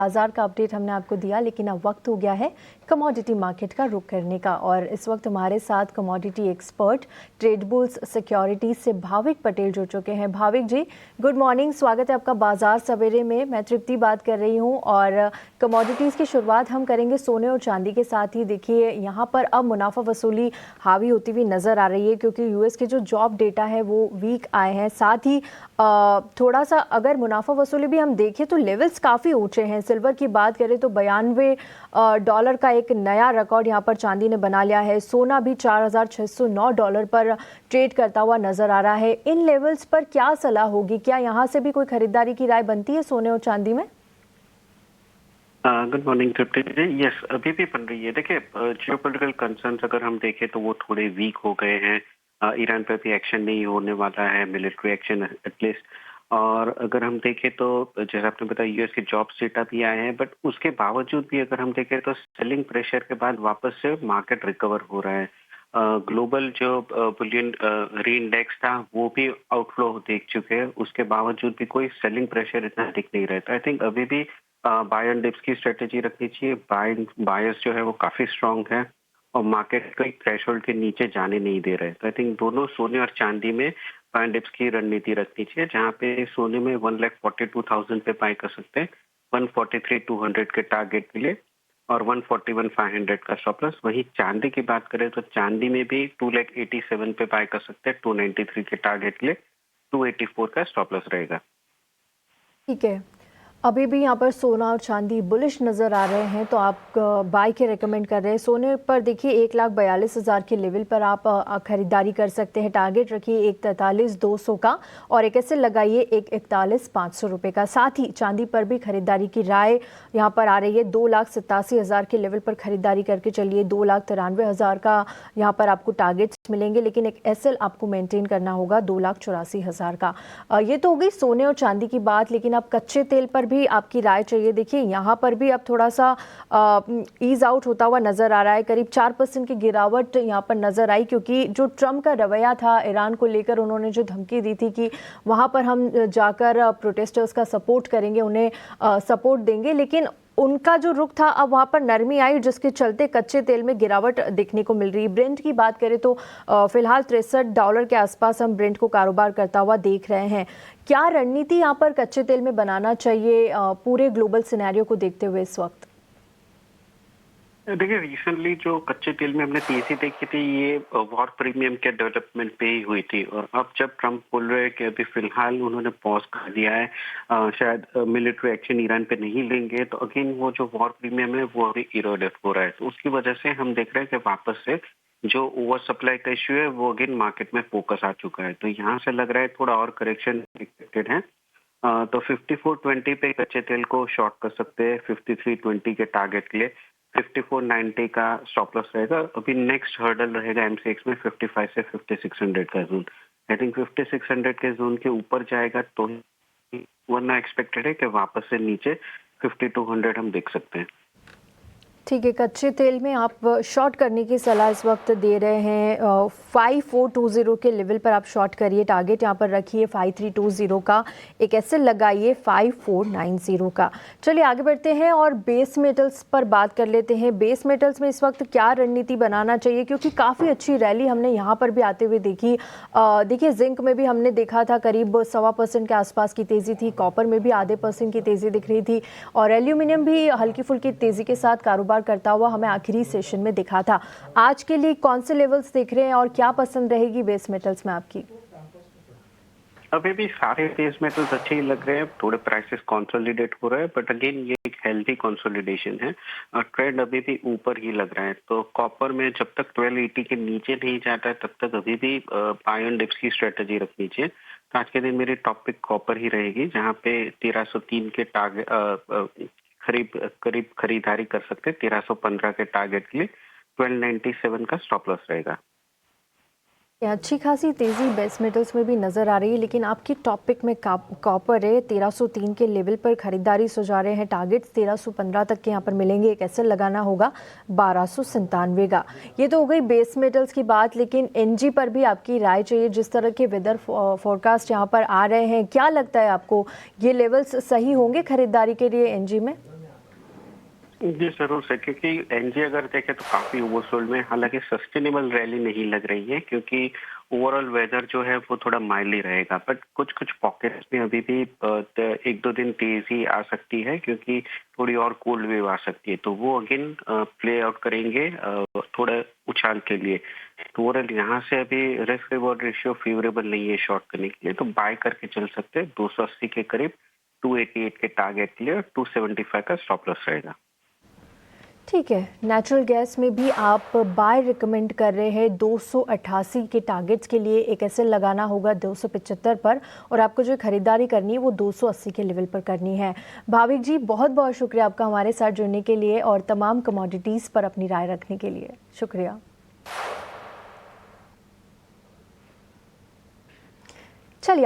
बाजार का अपडेट हमने आपको दिया, लेकिन अब वक्त हो गया है कमोडिटी मार्केट का रुख करने का। और इस वक्त हमारे साथ कमोडिटी एक्सपर्ट ट्रेडबुल्स सिक्योरिटीज से भाविक पटेल जुड़ चुके हैं। भाविक जी, गुड मॉर्निंग, स्वागत है आपका बाजार सवेरे में। मैं तृप्ति बात कर रही हूं और कमोडिटीज़ की शुरुआत हम करेंगे सोने और चांदी के साथ ही। देखिए, यहाँ पर अब मुनाफा वसूली हावी होती हुई नज़र आ रही है, क्योंकि यूएस के जो जॉब डेटा है वो वीक आए हैं। साथ ही थोड़ा सा अगर मुनाफा वसूली भी हम देखें तो लेवल्स काफ़ी ऊंचे हैं। सिल्वर की बात करें तो $92 का एक नया रिकॉर्ड यहाँ पर चांदी ने बना लिया है। सोना भी $4,609 पर ट्रेड करता हुआ नजर आ रहा है। इन लेवल्स पर क्या सलाह होगी? क्या यहाँ से भी कोई खरीदारी की राय बनती है सोने और चांदी में? गुड मॉर्निंग तृप्ति जी। यस, अभी भी बन रही है। देखिए, जियोपॉलिटिकल कंसर्न्स अगर हम देखें तो वो थोड़े वीक हो गए हैं। ईरान पर भी एक्शन नहीं होने वाला है, मिलिट्री एक्शन एटलीस्ट। और अगर हम देखें तो जैसे आपने बताया, यूएस के जॉब्स डेटा भी आए हैं, बट उसके बावजूद भी अगर हम देखें तो सेलिंग प्रेशर के बाद वापस से मार्केट रिकवर हो रहा है। ग्लोबल जो बुलियन री इंडेक्स था वो भी आउटफ्लो देख चुके हैं, उसके बावजूद भी कोई सेलिंग प्रेशर इतना दिख नहीं रहा है। आई थिंक अभी भी बाय एंड डिप्स की स्ट्रेटेजी रखनी चाहिए। बायर्स जो है वो काफी स्ट्रांग है और मार्केट कोई थ्रेशोल्ड के नीचे जाने नहीं दे रहे। तो आई थिंक दोनों सोने और चांदी में बाय एंड डिप्स की रणनीति रखनी चाहिए, जहाँ पे सोने में 1,42,000 पे बाय कर सकते हैं, 143,200 के टारगेट के लिए और 141,500 का स्टॉप लॉस। वहीं चांदी की बात करें तो चांदी में भी 2,87,000 पे बाय कर सकते हैं, 293 के टारगेट के लिए 284 का स्टॉप लॉस रहेगा। ठीक है, अभी भी यहाँ पर सोना और चांदी बुलिश नज़र आ रहे हैं, तो आप बाय के रेकमेंड कर रहे हैं। सोने पर देखिए 1,42,000 के लेवल पर आप खरीदारी कर सकते हैं। टारगेट रखिए 1,43,200 का और एक ऐसे लगाइए 1,41,500 रुपये का। साथ ही चांदी पर भी खरीदारी की राय यहाँ पर आ रही है। 2,87,000 के लेवल पर खरीदारी करके चलिए। 2,93,000 का यहाँ पर आपको टारगेट्स मिलेंगे, लेकिन एक एसएल आपको मेंटेन करना होगा 2,84,000 का। ये तो हो गई सोने और चांदी की बात, लेकिन अब कच्चे तेल पर भी आपकी राय चाहिए। देखिए, यहाँ पर भी अब थोड़ा सा ईज आउट होता हुआ नजर आ रहा है। करीब 4% की गिरावट यहाँ पर नजर आई, क्योंकि जो ट्रम्प का रवैया था ईरान को लेकर, उन्होंने जो धमकी दी थी कि वहाँ पर हम जाकर प्रोटेस्टर्स का सपोर्ट करेंगे, उन्हें सपोर्ट देंगे, लेकिन उनका जो रुख था अब वहाँ पर नरमी आई, जिसके चलते कच्चे तेल में गिरावट देखने को मिल रही है। ब्रेंट की बात करें तो फिलहाल $63 के आसपास हम ब्रेंट को कारोबार करता हुआ देख रहे हैं। क्या रणनीति यहाँ पर कच्चे तेल में बनाना चाहिए पूरे ग्लोबल सिनेरियो को देखते हुए इस वक्त? देखिए, रिसेंटली जो कच्चे तेल में हमने तेजी देखी थी, ये वॉर प्रीमियम के डेवलपमेंट पे ही हुई थी। और अब जब ट्रम्प बोल रहे हैं कि अभी फिलहाल उन्होंने पॉज कर दिया है, शायद मिलिट्री एक्शन ईरान पे नहीं लेंगे, तो अगेन वो जो वॉर प्रीमियम है वो अभी इरोडेट हो रहा है। तो उसकी वजह से हम देख रहे हैं कि वापस से जो ओवर सप्लाई का इश्यू है वो अगेन मार्केट में फोकस आ चुका है। तो यहाँ से लग रहा है थोड़ा और करेक्शन एक्सपेक्टेड है। तो 54.20 पे कच्चे तेल को शॉर्ट कर सकते हैं 53.20 के टारगेट के लिए। 54.90 का स्टॉप लॉस रहेगा। अभी नेक्स्ट हर्डल रहेगा एमसीएक्स में 55 से 5600 का जोन। आई थिंक 5600 के जोन के ऊपर जाएगा तो, वरना एक्सपेक्टेड है कि वापस से नीचे 5200 हम देख सकते हैं। ठीक है, कच्चे तेल में आप शॉर्ट करने की सलाह इस वक्त दे रहे हैं। 5420 के लेवल पर आप शॉर्ट करिए। टारगेट यहाँ पर रखिए 5320 का। एक एसएल लगाइए 5490 का। चलिए आगे बढ़ते हैं और बेस मेटल्स पर बात कर लेते हैं। बेस मेटल्स में इस वक्त क्या रणनीति बनाना चाहिए, क्योंकि काफ़ी अच्छी रैली हमने यहाँ पर भी आते हुए देखी। देखिए, जिंक में भी हमने देखा था करीब 1.25% के आसपास की तेज़ी थी। कॉपर में भी आधे % की तेज़ी दिख रही थी और एल्यूमिनियम भी हल्की फुल्की तेज़ी के साथ कारोबार करता हुआ हमें आखिरी सेशन में दिखा था। आज के लिए कौन से लेवल्स देख रहे हैं और क्या पसंद रहेगी बेस मेटल्स में आपकी? अभी भी सारे बेस मेटल्स अच्छे ही लग रहे हैं। थोड़े प्राइसेस कंसोलिडेट हो रहे हैं, बट अगेन ये एक हेल्दी कंसोलिडेशन है और ट्रेंड अभी भी ऊपर ही लग रहा है। तो कॉपर में जब तक 1280 के नीचे नहीं जाता है तब तक अभी भी बाय एंड डिप्स की स्ट्रेटेजी रखनी चाहिए। तो आज के दिन मेरी टॉपिक कॉपर ही रहेगी, जहाँ पे 1303 के टारगेट करीब खरीदारी कर सकते हैं। 1315 के टारगेट के लिए 1297 का स्टॉप लॉस रहेगा। अच्छी खासी तेज़ी बेस मेटल्स में भी नज़र आ रही है, लेकिन आपकी टॉपिक में कॉपर है। 1303 के लेवल पर खरीदारी सुझा रहे हैं। टारगेट्स 1315 तक के यहाँ पर मिलेंगे। एक एसएल लगाना होगा 1297 का। ये तो हो गई बेस मेटल्स की बात, लेकिन एनजी पर भी आपकी राय चाहिए। जिस तरह के वेदर फोरकास्ट यहाँ पर आ रहे हैं, क्या लगता है आपको ये लेवल्स सही होंगे खरीदारी के लिए एनजी में? जी, ज़रूर सर, क्योंकि एनजी अगर देखें तो काफ़ी ओवरसोल्ड में, हालाँकि सस्टेनेबल रैली नहीं लग रही है, क्योंकि ओवरऑल वेदर जो है वो थोड़ा माइल्ड ही रहेगा। बट कुछ-कुछ पॉकेट्स में अभी भी 1-2 दिन तेज़ी आ सकती है, क्योंकि थोड़ी और कोल्ड वेव आ सकती है। तो वो अगेन प्ले आउट करेंगे थोड़ा उछाल के लिए। तो ओवरऑल यहाँ से अभी रिस्क रिवॉर्ड रेशियो फेवरेबल नहीं है शॉर्ट करने के लिए, तो बाय करके चल सकते हैं 280 के करीब, 288 के टारगेट के लिए और 275 का स्टॉप लॉस रहेगा। ठीक है, नेचुरल गैस में भी आप बाय रिकमेंड कर रहे हैं 288 के टारगेट्स के लिए एक एसएल लगाना होगा 275 पर, और आपको जो खरीदारी करनी है वो 280 के लेवल पर करनी है। भाविक जी, बहुत बहुत शुक्रिया आपका हमारे साथ जुड़ने के लिए और तमाम कमोडिटीज़ पर अपनी राय रखने के लिए। शुक्रिया। चलिए।